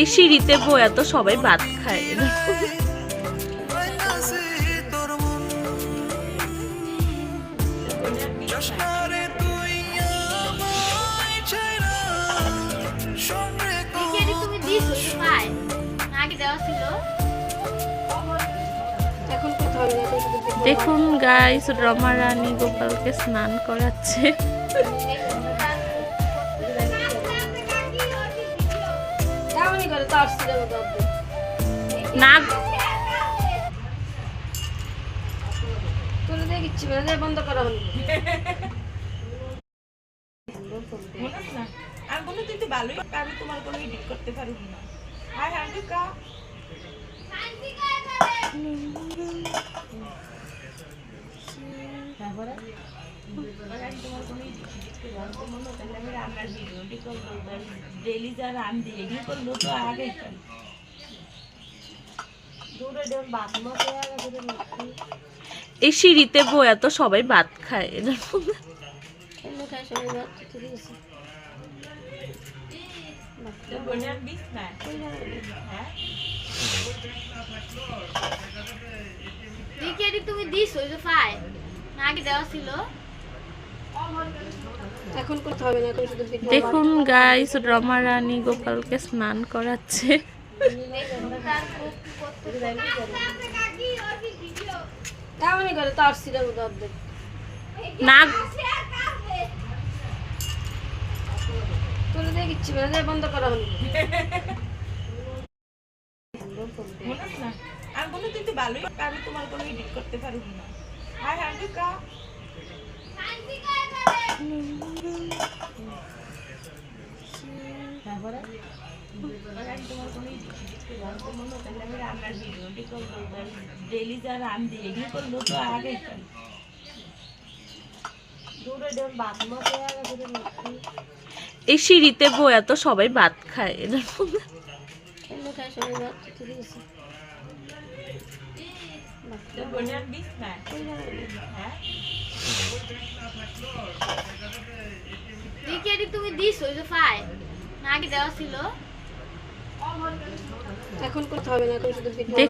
এই সিঁড়িতে বইয়া তো সবাই ভাত খায়। দেখুন গাইস, রমা রানী গোপালকে স্নান করাচ্ছে। না বন্ধ করা হলো আর কোনো তুই তো ভালোই, আমি তোমার কোনো এডিট করতে পারবো না। আর হান্ডিকা তারপরে তোমার কোনো আমি রান্নার ভিডিওটি করবো, ডেলি যা রান দিয়ে এগুলো করলো তো আগে এই সিঁড়িতে বইয়া তো সবাই ভাত খায়। তুমি দিস আগে দেওয়া ছিল। এখন করতে হবে না, দেখুন গাইস, রমা রানী গোপালকে স্নান করাচ্ছে। না বন্ধ করা হলো আর কোনো তুই তো ভালোই, আমি তোমার কোনো এডিট করতে পারবো না। আর হান্ডিকা তারপরে তোমার কোনো আমি রান্নার ভিডিওটি করবো, ডেলি যা রান দিয়ে এগুলো করলো তো আগে এই সিঁড়িতে বইয়া তো সবাই ভাত খায়। তুমি দিস আগে দেওয়া ছিল। এখন করতে হবে না।